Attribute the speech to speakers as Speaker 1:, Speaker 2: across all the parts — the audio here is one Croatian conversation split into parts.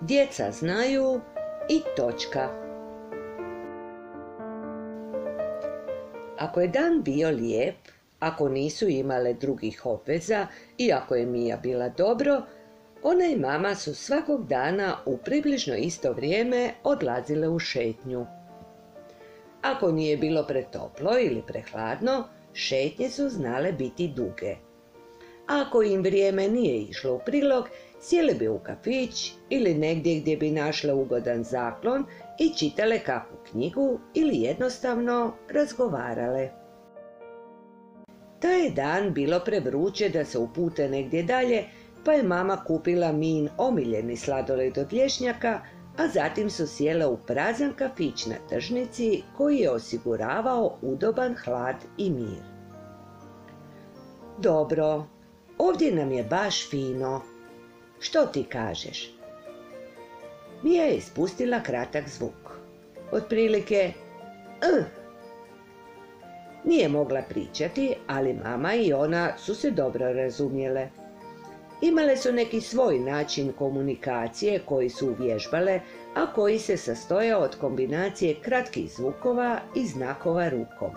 Speaker 1: Djeca znaju i točka. Ako je dan bio lijep, ako nisu imale drugih obveza i ako je Mija bila dobro, ona i mama su svakog dana u približno isto vrijeme odlazile u šetnju. Ako nije bilo pretoplo ili prehladno, šetnje su znale biti duge. Ako im vrijeme nije išlo u prilog, sjele bi u kafić ili negdje gdje bi našle ugodan zaklon i čitale kakvu knjigu ili jednostavno razgovarale. Taj je dan bilo prevruće da se upute negdje dalje, pa je mama kupila Mijin omiljeni sladoled od lješnjaka, a zatim su sjele u prazan kafić na tržnici koji je osiguravao udoban hlad i mir. Dobro, ovdje nam je baš fino. Što ti kažeš? Mija je ispustila kratak zvuk. Otprilike Nije mogla pričati, ali mama i ona su se dobro razumjele. Imale su neki svoj način komunikacije koji su uvježbale, a koji se sastoja od kombinacije kratkih zvukova i znakova rukom.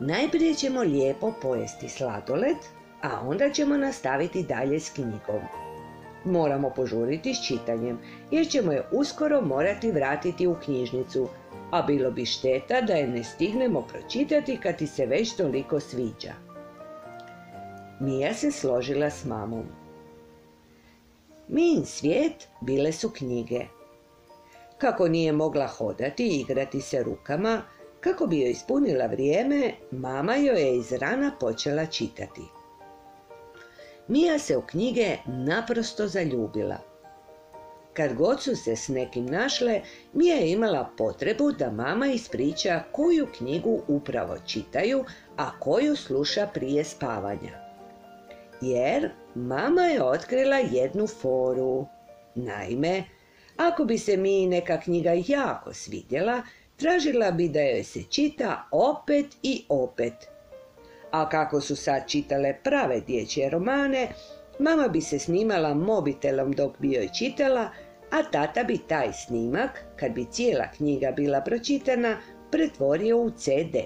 Speaker 1: Najprije ćemo lijepo pojesti sladoled, a onda ćemo nastaviti dalje s knjigom. Moramo požuriti s čitanjem, jer ćemo je uskoro morati vratiti u knjižnicu, a bilo bi šteta da je ne stignemo pročitati kad ti se već toliko sviđa. Mija se složila s mamom. Mijin svijet bile su knjige. Kako nije mogla hodati i igrati se rukama, kako bi joj ispunila vrijeme, mama joj je iz rana počela čitati. Mija se u knjige naprosto zaljubila. Kad god su se s nekim našle, Mija je imala potrebu da mama ispriča koju knjigu upravo čitaju, a koju sluša prije spavanja. Jer mama je otkrila jednu foru. Naime, ako bi se Miji neka knjiga jako svidjela, tražila bi da joj se čita opet i opet. A kako su sad čitale prave dječje romane, mama bi se snimala mobitelom dok bi joj čitala, a tata bi taj snimak, kad bi cijela knjiga bila pročitana, pretvorio u CD.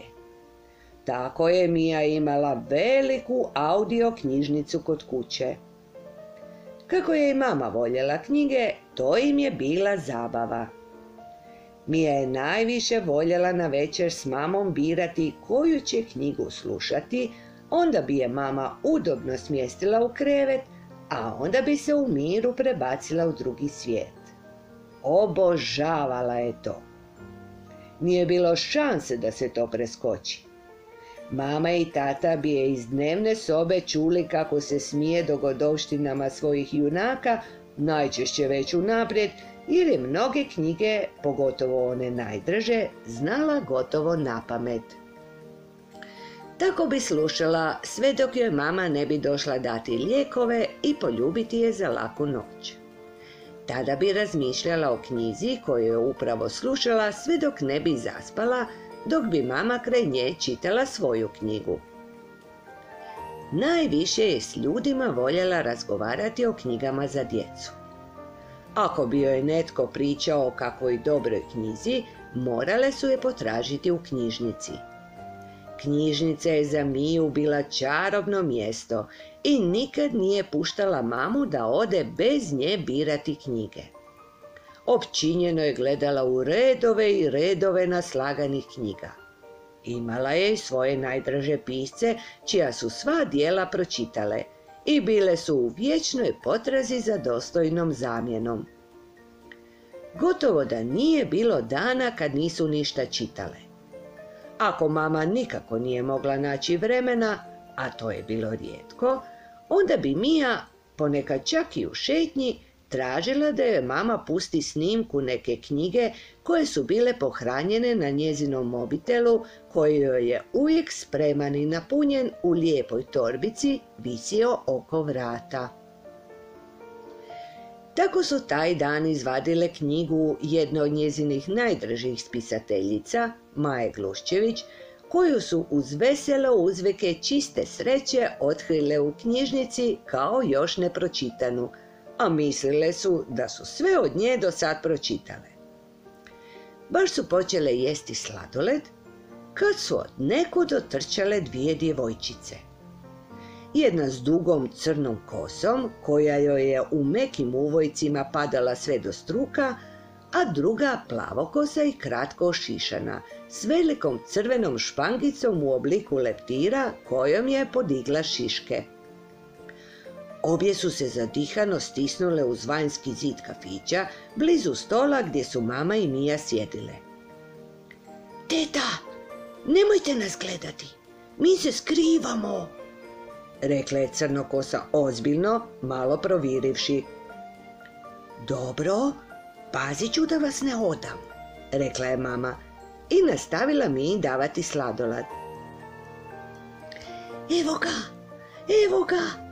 Speaker 1: Tako je Mija imala veliku audio knjižnicu kod kuće. Kako je i mama voljela knjige, to im je bila zabava. Mija je najviše voljela na večer s mamom birati koju će knjigu slušati, onda bi je mama udobno smjestila u krevet, a onda bi se u miru prebacila u drugi svijet. Obožavala je to. Nije bilo šanse da se to preskoči. Mama i tata bi je iz dnevne sobe čuli kako se smije dogodovštinama svojih junaka, najčešće već unaprijed, jer je mnoge knjige, pogotovo one najdraže, znala gotovo napamet. Tako bi slušala sve dok joj mama ne bi došla dati lijekove i poljubiti je za laku noć. Tada bi razmišljala o knjizi koju je upravo slušala sve dok ne bi zaspala, dok bi mama kraj nje čitala svoju knjigu. Najviše je s ljudima voljela razgovarati o knjigama za djecu. Ako bi joj netko pričao o kakvoj dobroj knjizi, morale su je potražiti u knjižnici. Knjižnica je za Miju bila čarobno mjesto i nikad nije puštala mamu da ode bez nje birati knjige. Općinjeno je gledala u redove i redove naslaganih knjiga. Imala je i svoje najdraže pisce, čija su sva djela pročitale i bile su u vječnoj potrazi za dostojnom zamjenom. Gotovo da nije bilo dana kad nisu ništa čitale. Ako mama nikako nije mogla naći vremena, a to je bilo rijetko, onda bi Mija, ponekad čak i u šetnji, tražila da joj mama pusti snimku neke knjige koje su bile pohranjene na njezinom mobitelu, koji joj je uvijek spreman i napunjen u lijepoj torbici visio oko vrata. Tako su taj dan izvadile knjigu jedne od njezinih najdražih spisateljica, Maje Gluščević, koju su uz vesele uzvike čiste sreće otkrile u knjižnici kao još nepročitanu, a mislile su da su sve od nje do sad pročitale. Baš su počele jesti sladoled, kad su od nekud otrčale dvije djevojčice. Jedna s dugom crnom kosom, koja joj je u mekim uvojcima padala sve do struka, a druga plavokosa i kratko ošišana, s velikom crvenom špangicom u obliku leptira kojom je podigla šiške. Obje su se zadihano stisnule uz vanjski zid kafića, blizu stola gdje su mama i Mija sjedile. Teta, nemojte nas gledati, mi se skrivamo, rekla je crnokosa ozbiljno, malo provirivši. Dobro, pazit ću da vas ne odam, rekla je mama i nastavila Miji davati sladoled. Evo ga, evo ga,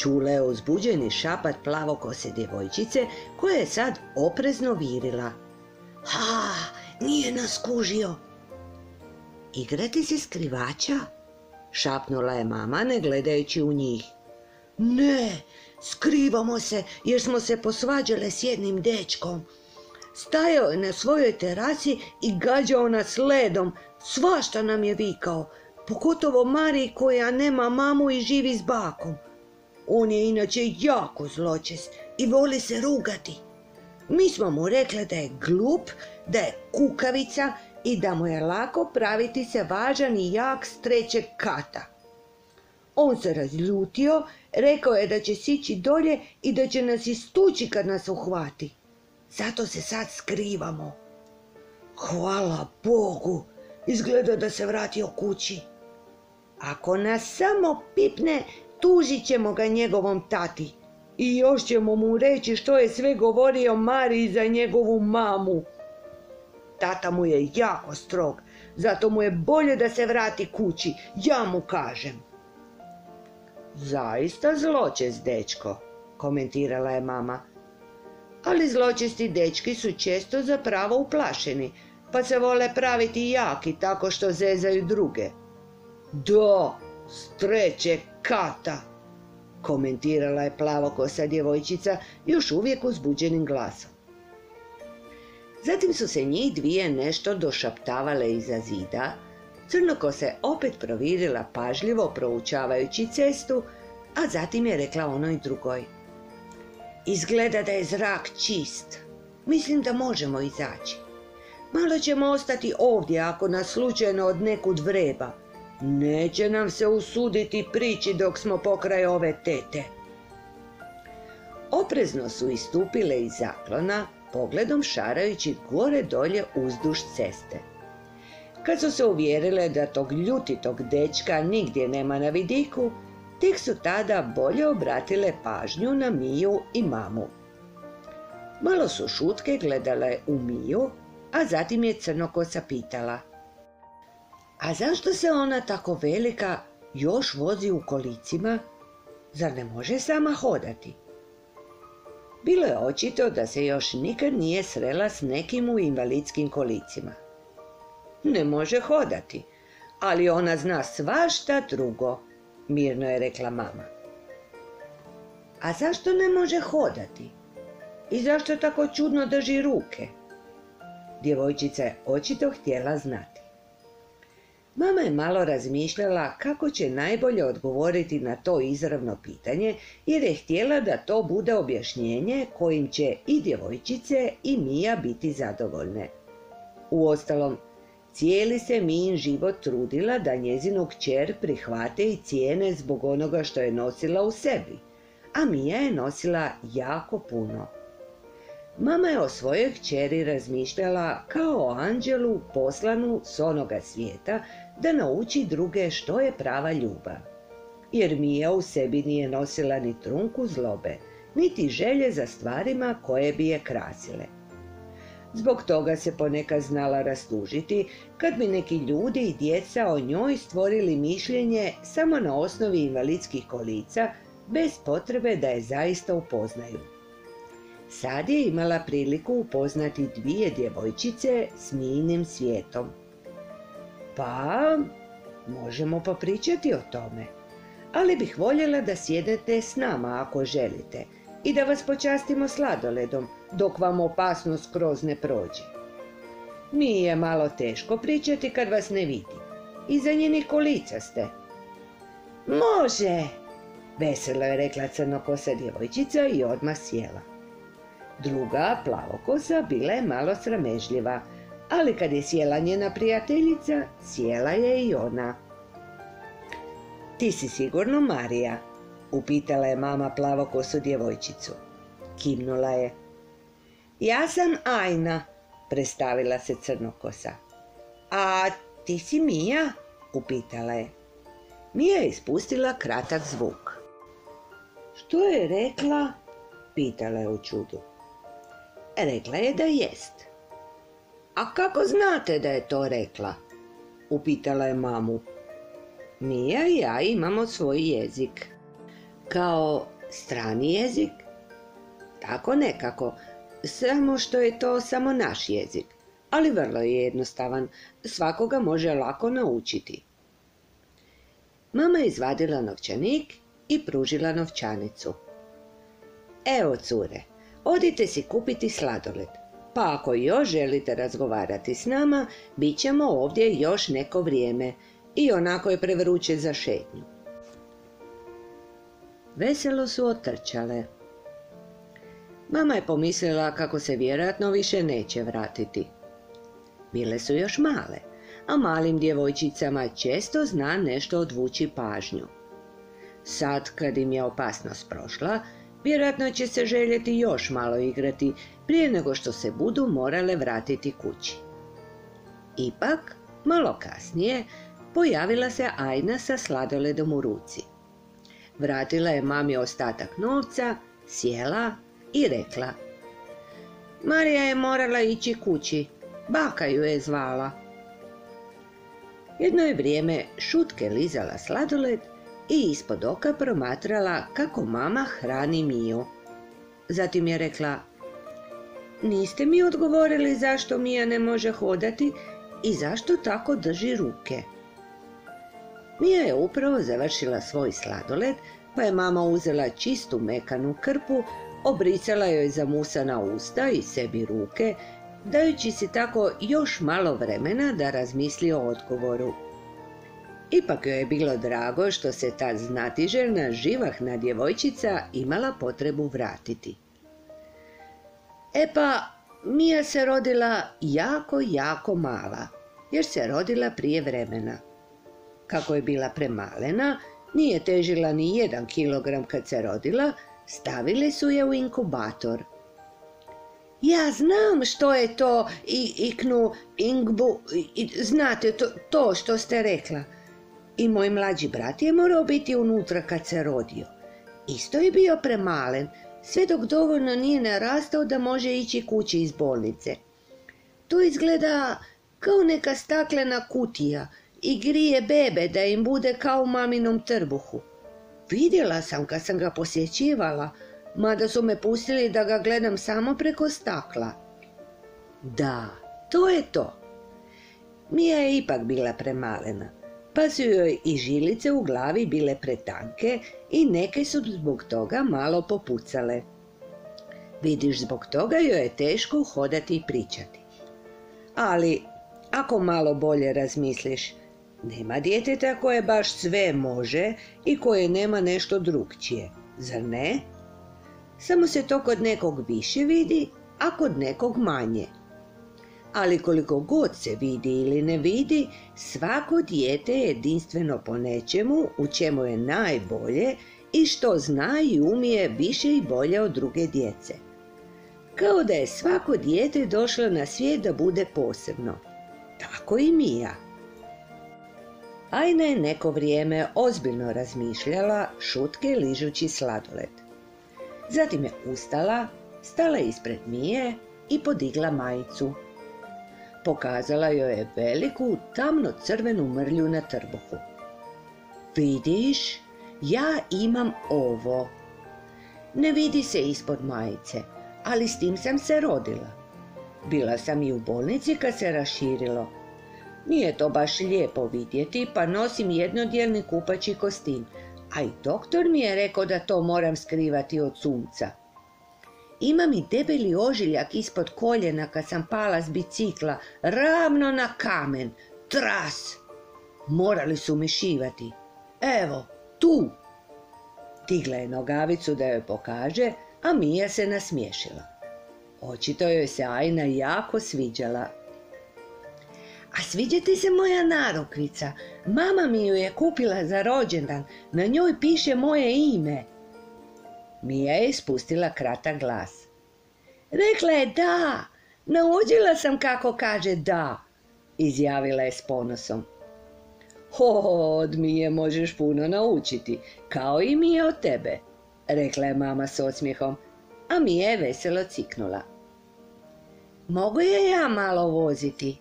Speaker 1: čula je uzbuđeni šapat plavokose djevojčice koja je sad oprezno virila. Ha, nije nas kužio. Igrati se skrivača? Šapnula je mama ne gledajući u njih. Ne, skrivamo se jer smo se posvađale s jednim dečkom. Stajao je na svojoj terasi i gađao nas ledom, svašta nam je vikao, pogotovo Mariji koja nema mamu i živi s bakom. On je inače jako zločest i voli se rugati. Mi smo mu rekle da je glup, da je kukavica i da mu je lako praviti se važan i jak s 3. kata. On se razljutio, rekao je da će sići dolje i da će nas istući kad nas uhvati. Zato se sad skrivamo. Hvala Bogu, izgleda da se vratio kući. Ako nas samo pipne, tužit ćemo ga njegovom tati. I još ćemo mu reći što je sve govorio Mariji za njegovu mamu. Tata mu je jako strog, zato mu je bolje da se vrati kući, ja mu kažem. Zaista zločest dečko, komentirala je mama. Ali zločesti dečki su često zapravo uplašeni, pa se vole praviti jaki tako što zezaju druge. Da, s 3. kata, komentirala je plavokosa djevojčica još uvijek uzbuđenim glasom. Zatim su se njih dvije nešto došaptavale iza zida, crnokosa je opet provirila pažljivo proučavajući cestu, a zatim je rekla onoj drugoj. Izgleda da je zrak čist, mislim da možemo izaći. Malo ćemo ostati ovdje ako nas slučajno od nekud vreba. Neće nam se usuditi prići dok smo pokraj ove tete. Oprezno su istupile iz zaklona, pogledom šarajući gore dolje uzduž ceste. Kad su se uvjerile da tog ljutitog dečka nigdje nema na vidiku, tek su tada bolje obratile pažnju na Miju i mamu. Malo su šutke gledale u Miju, a zatim je crnokosa pitala. A zašto se ona tako velika još vozi u kolicima? Zar ne može sama hodati? Bilo je očito da se još nikad nije srela s nekim u invalidskim kolicima. Ne može hodati, ali ona zna svašta drugo, mirno je rekla mama. A zašto ne može hodati? I zašto tako čudno drži ruke? Djevojčica je očito htjela znati. Mama je malo razmišljala kako će najbolje odgovoriti na to izravno pitanje, jer je htjela da to bude objašnjenje kojim će i djevojčice i Mija biti zadovoljne. Uostalom, cijeli se Mijin život trudila da njezinu kćer prihvate i cijene zbog onoga što je nosila u sebi, a Mija je nosila jako puno. Mama je o svojoj kćeri razmišljala kao o anđelu poslanu s onoga svijeta da nauči druge što je prava ljubav. Jer Mija u sebi nije nosila ni trunku zlobe, niti želje za stvarima koje bi je krasile. Zbog toga se ponekad znala rastužiti kad bi neki ljudi i djeca o njoj stvorili mišljenje samo na osnovi invalidskih kolica, bez potrebe da je zaista upoznaju. Sad je imala priliku upoznati dvije djevojčice s Mijinim svijetom. Pa, možemo popričati o tome, ali bih voljela da sjedete s nama ako želite, i da vas počastimo sladoledom, dok vam opasnost skroz ne prođe. Mi je malo teško pričati kad vas ne vidi. Iza kolica ste. Može, veselo je rekla crnokosa djevojčica i odmah sjela. Druga, plavokosa, bila je malo sramežljiva, ali kad je sjela njena prijateljica, sjela je i ona. Ti si sigurno Marija, upitala je mama plavokosu djevojčicu. Kimnula je. Ja sam Ajna, predstavila se crnokosa. A ti si Mija, upitala je. Mija je ispustila kratak zvuk. Što je rekla? Pitala je u čudu. Rekla je da jest. A kako znate da je to rekla? Upitala je mamu. Mija i ja imamo svoj jezik. Kao strani jezik? Tako nekako, samo što je to samo naš jezik, ali vrlo je jednostavan, svakoga može lako naučiti. Mama je izvadila novčanik i pružila novčanicu. Evo, cure, odite si kupiti sladoled, pa ako još želite razgovarati s nama, bit ćemo ovdje još neko vrijeme i onako je prevruće za šetnju. Veselo su otrčale. Mama je pomislila kako se vjerojatno više neće vratiti. Bile su još male, a malim djevojčicama često zna nešto odvući pažnju. Sad, kad im je opasnost prošla, vjerojatno će se željeti još malo igrati prije nego što se budu morale vratiti kući. Ipak, malo kasnije, pojavila se Ajna sa sladoledom u ruci. Vratila je mami ostatak novca, sjela i rekla. Marija je morala ići kući, baka ju je zvala. Jedno je vrijeme šutke lizala sladoled i ispod oka promatrala kako mama hrani Miju. Zatim je rekla, niste mi odgovorili zašto Mija ne može hodati i zašto tako drži ruke. Mija je upravo završila svoj sladoled, pa je mama uzela čistu mekanu krpu, obrisala joj zamusana usta i sebi ruke, dajući si tako još malo vremena da razmisli o odgovoru. Ipak joj je bilo drago što se ta znatiželjna, živahna djevojčica imala potrebu vratiti. E pa, Mija se rodila jako mala, jer se rodila prije vremena. Kako je bila premalena, nije težila ni 1 kilogram kad se rodila, stavili su je u inkubator. Ja znam što je to iknu ingbu, znate to što ste rekla. I moj mlađi brat je morao biti unutra kad se rodio. Isto je bio premalen, sve dok dovoljno nije narastao da može ići kući iz bolnice. To izgleda kao neka staklena kutija i grije bebe da im bude kao u maminom trbuhu. Vidjela sam kad sam ga posjećivala, mada su me pustili da ga gledam samo preko stakla. Da, to je to. Mija je ipak bila premalena, pa su joj i žilice u glavi bile pretanke i neke su zbog toga malo popucale. Vidiš, zbog toga joj je teško hodati i pričati. Ali, ako malo bolje razmisliš, nema djeteta koje baš sve može i koje nema nešto drukčije, zar ne? Samo se to kod nekog više vidi, a kod nekog manje. Ali koliko god se vidi ili ne vidi, svako dijete je jedinstveno po nečemu u čemu je najbolje i što zna i umije više i bolje od druge djece. Kao da je svako dijete došlo na svijet da bude posebno. Tako i Mija. Ajna je neko vrijeme ozbiljno razmišljala, šutke ližući sladoled. Zatim je ustala, stala ispred Mije i podigla majicu. Pokazala joj je veliku, tamno crvenu mrlju na trbuhu. Vidiš, ja imam ovo. Ne vidi se ispod majice, ali s tim sam se rodila. Bila sam i u bolnici kad se raširilo. Nije to baš lijepo vidjeti, pa nosim jednodjelni kupaći kostim, a i doktor mi je rekao da to moram skrivati od sunca. Imam i debeli ožiljak ispod koljena kad sam pala s bicikla, ravno na kamen. Tras! Morali su me šivati. Evo, tu! Digla je nogavicu da joj pokaže, a Mija se nasmiješila. Očito joj se Ajna jako sviđala. A sviđa ti se moja narukvica? Mama mi ju je kupila za rođendan, na njoj piše moje ime. Mija je ispustila kratak glas. Rekla je da, naučila sam kako kaže da, izjavila je s ponosom. Od Mije možeš puno naučiti, kao i Mija od tebe, rekla je mama s osmijehom, a Mija je veselo ciknula. Mogu je ja malo voziti?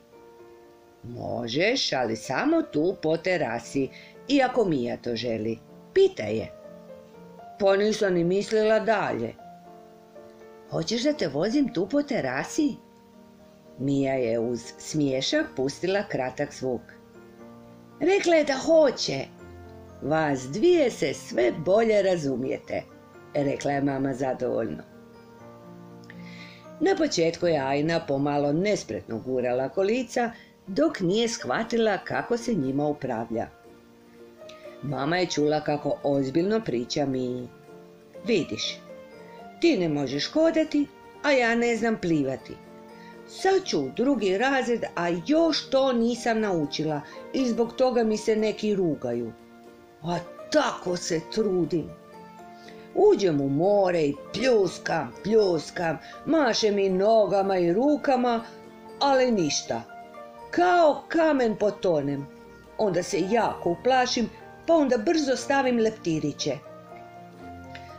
Speaker 1: Možeš, ali samo tu po terasi, iako Mija to želi. Pitaj je. Pa nisam ni mislila dalje. Hoćeš da te vozim tu po terasi? Mija je uz smiješak pustila kratak zvuk. Rekla je da hoće. Vas dvije se sve bolje razumijete, rekla je mama zadovoljno. Na početku je Ajna pomalo nespretno gurala kolica, dok nije shvatila kako se njima upravlja. Mama je čula kako ozbiljno priča Miji. Vidiš, ti ne možeš hodati, a ja ne znam plivati. Sad ću u drugi razred, a još to nisam naučila i zbog toga mi se neki rugaju. A tako se trudim. Uđem u more i pljuskam, mašem i nogama i rukama, ali ništa. Kao kamen potonem. Onda se jako uplašim, pa onda brzo stavim leptiriće.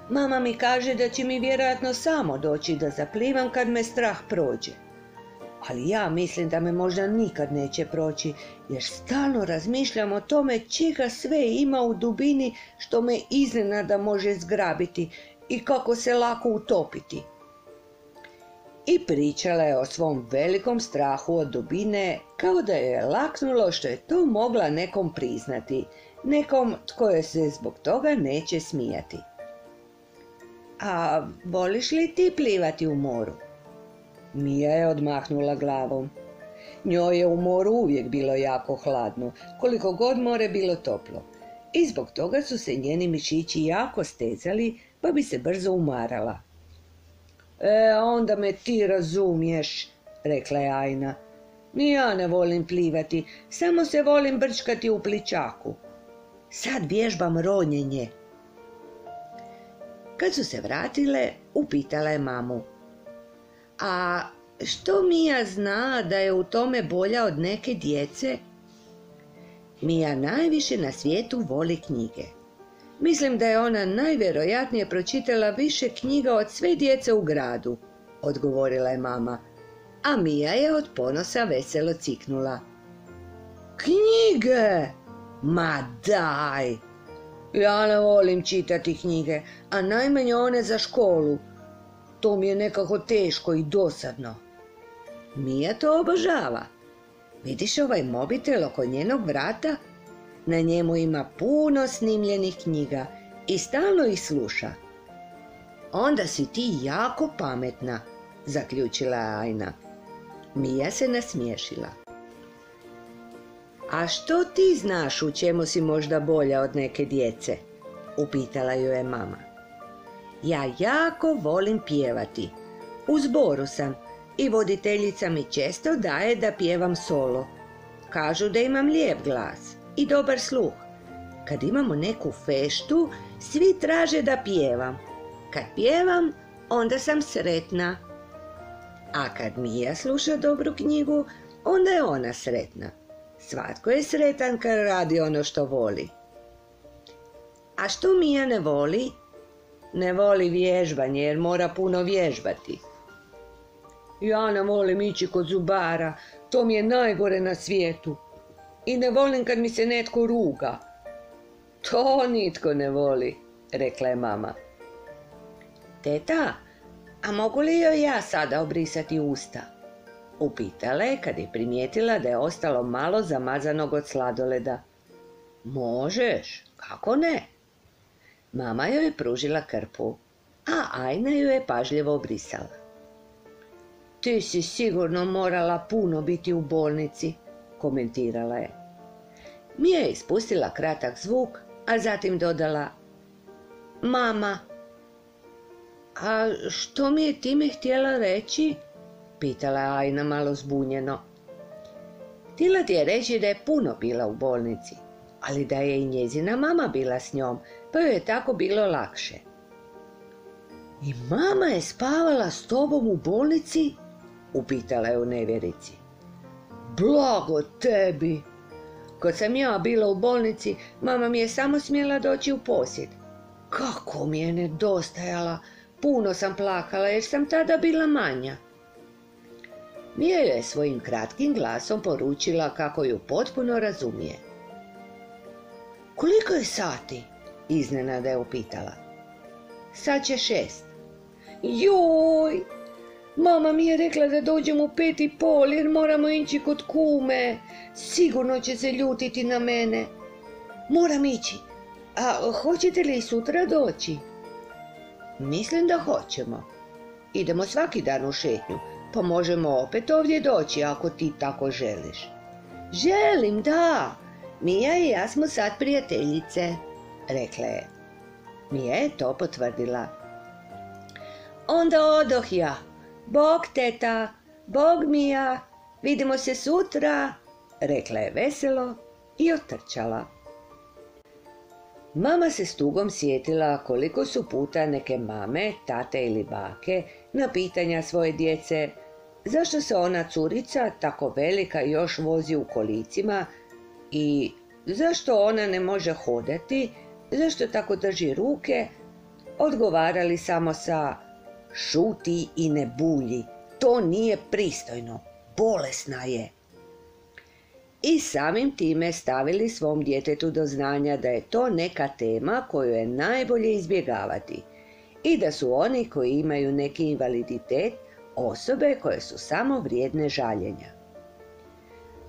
Speaker 1: Mama mi kaže da će mi vjerojatno samo doći da zaplivam kad me strah prođe. Ali ja mislim da me možda nikad neće proći, jer stalno razmišljam o tome čega sve ima u dubini što me iznenada može zgrabiti i kako se lako utopiti. I pričala je o svom velikom strahu od dubine, kao da je laknulo što je to mogla nekom priznati, nekom tko je se zbog toga neće smijati. A voliš li ti plivati u moru? Mija je odmahnula glavom. Njoj je u moru uvijek bilo jako hladno, koliko god more bilo toplo. I zbog toga su se njeni mišići jako stezali, pa bi se brzo umarala. Onda me ti razumiješ, rekla je Ajna. Ni ja ne volim plivati, samo se volim brčkati u plićaku. Sad vježbam ronjenje. Kad su se vratile, upitala je mamu. A što Mija zna da je u tome bolja od neke djece? Mija najviše na svijetu voli knjige. Mislim da je ona najvjerojatnije pročitala više knjiga od sve djece u gradu, odgovorila je mama, a Mija je od ponosa veselo ciknula. Knjige? Ma daj! Ja ne volim čitati knjige, a najmanje one za školu. To mi je nekako teško i dosadno. Mija to obožava. Vidiš ovaj mobitel oko njenog vrata? Na njemu ima puno snimljenih knjiga i stalno ih sluša. Onda si ti jako pametna, zaključila je Ajna. Mija se nasmiješila. A što ti znaš u čemu si možda bolja od neke djece? Upitala ju je mama. Ja jako volim pjevati. U zboru sam i voditeljica mi često daje da pjevam solo. Kažu da imam lijep glas i dobar sluh. Kad imamo neku feštu, svi traže da pjevam. Kad pjevam, onda sam sretna. A kad Mija sluša dobru knjigu, onda je ona sretna. Svatko je sretan kad radi ono što voli. A što Mija ne voli? Ne voli vježbanje jer mora puno vježbati. Ja ne volim ići kod zubara, to mi je najgore na svijetu. I ne volim kad mi se netko ruga. To nitko ne voli, rekla je mama. Teta, a mogu li joj ja sada obrisati usta? Upitala je kad je primijetila da je ostalo malo zamazanog od sladoleda. Možeš, kako ne? Mama joj je pružila krpu, a Ajna ju je pažljivo obrisala. Ti si sigurno morala puno biti u bolnici, komentirala je. Mija je ispustila kratak zvuk, a zatim dodala: Mama. A što mi je time htjela reći? Pitala je Ajna malo zbunjeno. Htjela ti je reći da je puno bila u bolnici, ali da je i njezina mama bila s njom, pa joj je tako bilo lakše. I mama je spavala s tobom u bolnici? Upitala je u nevjerici. Blago tebi! Kad sam ja bila u bolnici, mama mi je samo smjela doći u posjet. Kako mi je nedostajala, puno sam plakala jer sam tada bila manja. Mija je svojim kratkim glasom poručila kako ju potpuno razumije. Koliko je sati? Iznenada je upitala. Sad će 6. Joj! Mama mi je rekla da dođem u 5:30 jer moramo ići kod kume. Sigurno će se ljutiti na mene. Moram ići. A hoćete li sutra doći? Mislim da hoćemo. Idemo svaki dan u šetnju, pa možemo opet ovdje doći ako ti tako želiš. Želim, da. Mija i ja smo sad prijateljice, rekla je. Mija je to potvrdila. Onda odoh ja. Bog teta, bog Mija, vidimo se sutra, rekla je veselo i otrčala. Mama se s tugom sjetila koliko su puta neke mame, tate ili bake na pitanja svoje djece zašto se ona curica tako velika još vozi u kolicima i zašto ona ne može hodati, zašto tako drži ruke, odgovarali samo sa šuti i ne bulji, to nije pristojno, bolesna je. I samim time stavili svom djetetu do znanja da je to neka tema koju je najbolje izbjegavati i da su oni koji imaju neki invaliditet osobe koje su samo vrijedne žaljenja.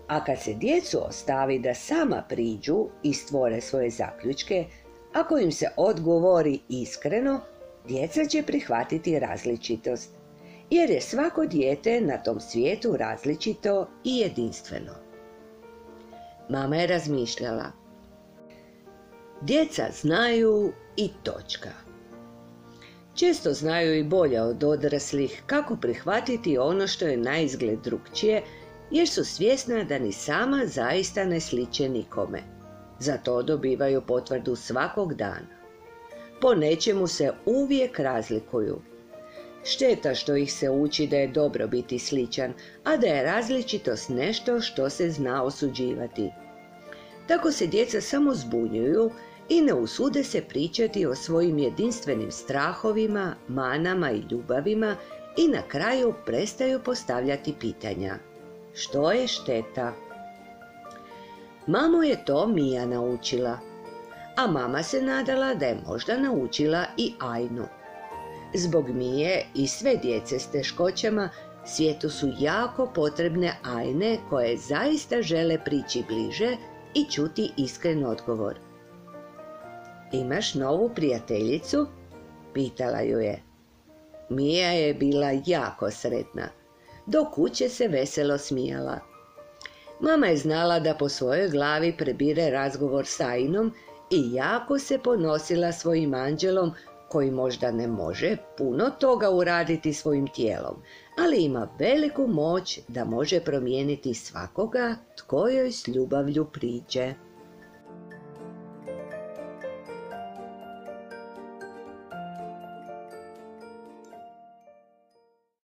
Speaker 1: A kad se djecu ostavi da sama priđu i stvore svoje zaključke, ako im se odgovori iskreno, djeca će prihvatiti različitost, jer je svako dijete na tom svijetu različito i jedinstveno. Mama je razmišljala. Djeca znaju i točka. Često znaju i bolje od odraslih kako prihvatiti ono što je naizgled drukčije, jer su svjesna da ni sama zaista ne sliče nikome. Zato dobivaju potvrdu svakog dana. Po nečemu se uvijek razlikuju. Šteta što ih se uči da je dobro biti sličan, a da je različitost nešto što se zna osuđivati. Tako se djeca samo zbunjuju i ne usude se pričati o svojim jedinstvenim strahovima, manama i ljubavima i na kraju prestaju postavljati pitanja. Što je šteta? Mamu je to Mija naučila, a mama se nadala da je možda naučila i Ajnu. Zbog Mije i sve djece s teškoćama svijetu su jako potrebne Ajne koje zaista žele prići bliže i čuti iskren odgovor. Imaš novu prijateljicu? Pitala ju je. Mija je bila jako sretna. Do kuće se veselo smijala. Mama je znala da po svojoj glavi prebire razgovor s Ajnom i jako se ponosila svojim anđelom koji možda ne može puno toga uraditi svojim tijelom, ali ima veliku moć da može promijeniti svakoga tko joj s ljubavlju priđe.